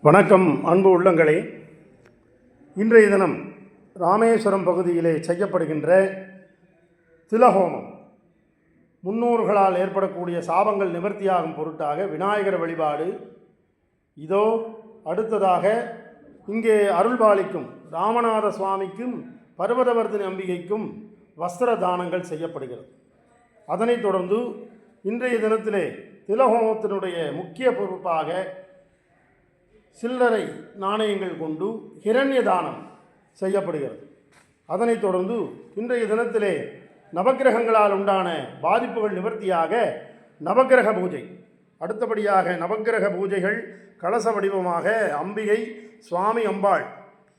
வணக்கம் அன்பு உள்ளங்களே. இன்றைய தினம் ராமேஸ்வரம் பகுதியிலே செய்யப்படுகின்ற திலஹோமம் முன்னோர்களால் ஏற்படக்கூடிய சாபங்கள் நிவர்த்தியாகும் பொருட்டாக விநாயகர் வழிபாடு இதோ அடுத்ததாக இங்கே அருள்பாலிக்கும் ராமநாத சுவாமிக்கும் பர்வதவர்தினி அம்பிகைக்கும் வஸ்திர தானங்கள் செய்யப்படுகிறது. அதனைத் தொடர்ந்து இன்றைய தினத்திலே திலஹோமத்தினுடைய முக்கிய பொறுப்பாக சில்லறை நாணயங்கள் கொண்டு ஹிரண்ய தானம் செய்யப்படுகிறது. அதனைத் தொடர்ந்து இன்றைய தினத்திலே நவக்கிரகங்களால் உண்டான பாதிப்புகள் நிவர்த்தியாக நவக்கிரக பூஜை, அடுத்தபடியாக நவக்கிரக பூஜைகள் கலச வடிவமாக அம்பிகை சுவாமி அம்பாள்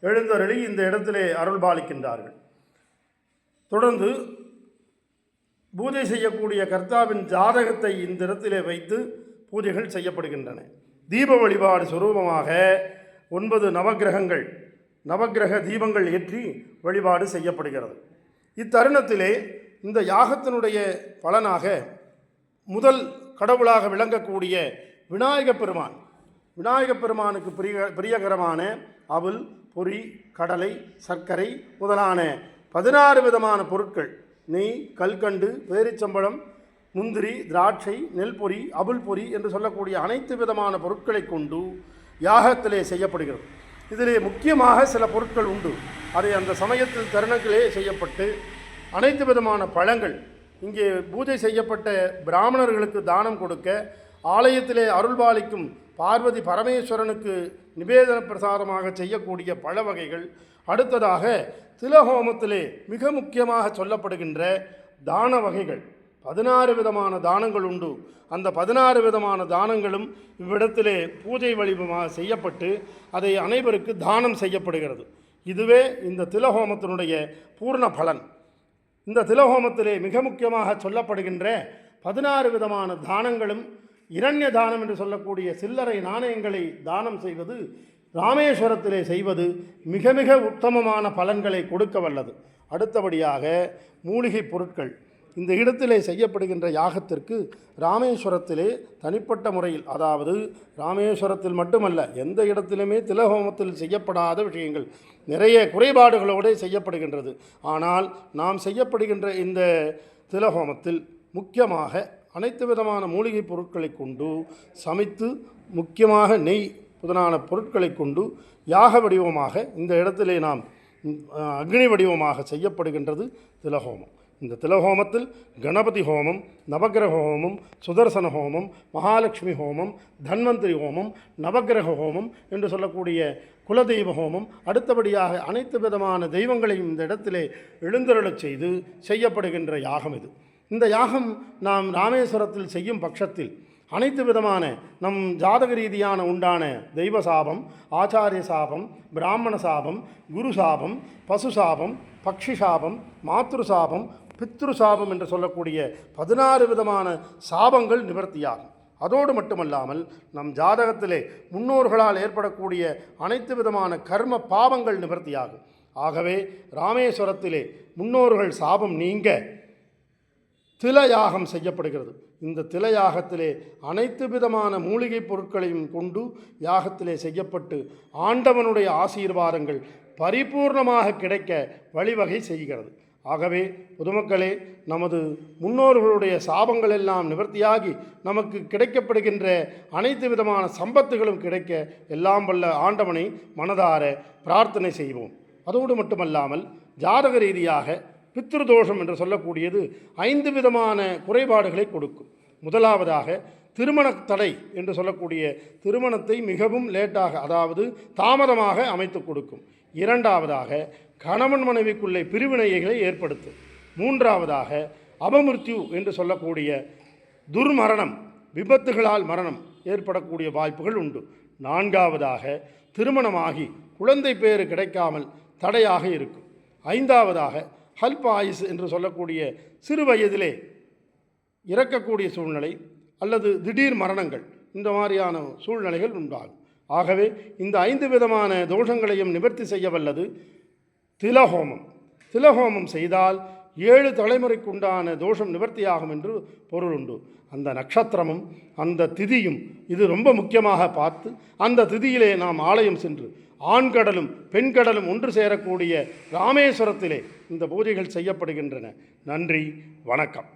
எழுந்தருளி இந்த இடத்திலே அருள்பாலிக்கின்றார்கள். தொடர்ந்து பூஜை செய்யக்கூடிய கர்த்தாவின் ஜாதகத்தை இந்த இடத்திலே வைத்து பூஜைகள் செய்யப்படுகின்றன. தீப வழிபாடு சுரூபமாக 9 நவக்கிரகங்கள் நவக்கிரக தீபங்கள் ஏற்றி வழிபாடு செய்யப்படுகிறது. இத்தருணத்திலே இந்த யாகத்தினுடைய பலனாக முதல் கடவுளாக விளங்கக்கூடிய விநாயகப் பெருமானுக்கு பிரியகரமான அவுல், பொரி, கடலை, சர்க்கரை முதலான 16 விதமான பொருட்கள், நெய், கல்கண்டு, பேரிச்சம்பழம், முந்திரி, திராட்சை, நெல் பொரி, அபுல் பொரி என்று சொல்லக்கூடிய அனைத்து விதமான பொருட்களை கொண்டு யாகத்திலே செய்யப்படுகிறது. இதிலே முக்கியமாக சில பொருட்கள் உண்டு. அதை அந்த சமயத்தில் தருணங்களே செய்யப்பட்டு அனைத்து விதமான பழங்கள் இங்கே பூஜை செய்யப்பட்ட பிராமணர்களுக்கு தானம் கொடுக்க, ஆலயத்திலே அருள்பாலிக்கும் பார்வதி பரமேஸ்வரனுக்கு நிவேதன பிரசாதமாக செய்யக்கூடிய பழ வகைகள், அடுத்ததாக திலஹோமத்திலே மிக முக்கியமாக சொல்லப்படுகின்ற தான வகைகள் 16 விதமான தானங்கள் உண்டு. அந்த 16 விதமான தானங்களும் இவ்விடத்திலே பூஜை வழிபமாக செய்யப்பட்டு அதை அனைவருக்கு தானம் செய்யப்படுகிறது. இதுவே இந்த திலஹோமத்தினுடைய பூர்ண பலன். இந்த திலஹோமத்திலே மிக முக்கியமாக சொல்லப்படுகின்ற 16 விதமான தானங்களும் இரண்ய தானம் என்று சொல்லக்கூடிய சில்லறை நாணயங்களை தானம் செய்வது, ராமேஸ்வரத்திலே செய்வது மிக மிக உத்தமமான பலன்களை கொடுக்க வல்லது. அடுத்தபடியாக மூலிகை பொருட்கள் இந்த இடத்திலே செய்யப்படுகின்ற யாகத்திற்கு ராமேஸ்வரத்திலே தனிப்பட்ட முறையில், அதாவது ராமேஸ்வரத்தில் மட்டுமல்ல எந்த இடத்திலுமே திலஹோமத்தில் செய்யப்படாத விஷயங்கள் நிறைய குறைபாடுகளோடு செய்யப்படுகின்றது. ஆனால் நாம் செய்யப்படுகின்ற இந்த திலஹோமத்தில் முக்கியமாக அனைத்து விதமான மூலிகை பொருட்களை கொண்டு சமைத்து, முக்கியமாக நெய் முதலான பொருட்களை கொண்டு யாக வடிவமாக இந்த இடத்திலே நாம் அக்னி வடிவமாக செய்யப்படுகின்றது திலஹோமம். இந்த திலஹோமத்தில் கணபதி ஹோமம், நவக்கிரக ஹோமம், சுதர்சன ஹோமம், மகாலட்சுமி ஹோமம், தன்வந்திரி ஹோமம், நவக்கிரக ஹோமம் என்று சொல்லக்கூடிய குலதெய்வ ஹோமம், அடுத்தபடியாக அனைத்து விதமான தெய்வங்களையும் இந்த இடத்திலே எழுந்தருளச் செய்து செய்யப்படுகின்ற யாகம் இது. இந்த யாகம் நாம் ராமேஸ்வரத்தில் செய்யும் பட்சத்தில் அனைத்து விதமான நம் ஜாதக ரீதியான உண்டான தெய்வ சாபம், ஆச்சாரிய சாபம், பிராமண சாபம், குரு சாபம், பசு சாபம், பக்ஷி சாபம், மாத்ரு சாபம், பித்ரு சாபம் என்று சொல்லக்கூடிய 16 விதமான சாபங்கள் நிவர்த்தியாகும். அதோடு மட்டுமல்லாமல் நம் ஜாதகத்திலே முன்னோர்களால் ஏற்படக்கூடிய அனைத்து விதமான கர்ம பாவங்கள் நிவர்த்தியாகும். ஆகவே ராமேஸ்வரத்திலே முன்னோர்கள் சாபம் நீங்க திலயாகம் செய்யப்படுகிறது. இந்த திலயாகத்திலே அனைத்து விதமான மூலிகை பொருட்களையும் கொண்டு யாகத்திலே செய்யப்பட்டு ஆண்டவனுடைய ஆசீர்வாதங்கள் பரிபூர்ணமாக கிடைக்க வழிவகை செய்கிறது. ஆகவே பொதுமக்களே, நமது முன்னோர்களுடைய சாபங்கள் எல்லாம் நிவர்த்தியாகி நமக்கு கிடைக்கப்படுகின்ற அனைத்து விதமான சம்பத்துகளும் கிடைக்க எல்லாம் வல்ல ஆண்டவனை மனதார பிரார்த்தனை செய்வோம். அதோடு மட்டுமல்லாமல் ஜாதக ரீதியாக பித்ருதோஷம் என்று சொல்லக்கூடியது 5 விதமான குறைபாடுகளை கொடுக்கும். முதலாவதாக திருமண தடை என்று சொல்லக்கூடிய திருமணத்தை மிகவும் லேட்டாக, அதாவது தாமதமாக அமைத்து கொடுக்கும். இரண்டாவதாக கணவன் மனைவிக்குள்ளே பிரிவினைகளை ஏற்படுத்தும். மூன்றாவதாக அபமிருத்யு என்று சொல்லக்கூடிய துர்மரணம், விபத்துகளால் மரணம் ஏற்படக்கூடிய வாய்ப்புகள் உண்டு. நான்காவதாக திருமணமாகி குழந்தை பேறு கிடைக்காமல் தடையாக இருக்கும். ஐந்தாவதாக ஹல்ப் ஆயுஸ் என்று சொல்லக்கூடிய சிறு வயதிலே இறக்கக்கூடிய சூழ்நிலை அல்லது திடீர் மரணங்கள், இந்த மாதிரியான சூழ்நிலைகள் உண்டாகும். ஆகவே இந்த 5 விதமான தோஷங்களையும் நிவர்த்தி செய்ய வல்லது திலஹோமம். திலஹோமம் செய்தால் 7 தலைமுறைக்குண்டான தோஷம் நிவர்த்தியாகும் என்று பொருள் உண்டு. அந்த நட்சத்திரமும் அந்த திதியும் இது ரொம்ப முக்கியமாக பார்த்து அந்த திதியிலே நாம் ஆலயம் சென்று ஆண்கடலும் பெண்கடலும் ஒன்று சேரக்கூடிய ராமேஸ்வரத்திலே இந்த பூஜைகள் செய்யப்படுகின்றன. நன்றி, வணக்கம்.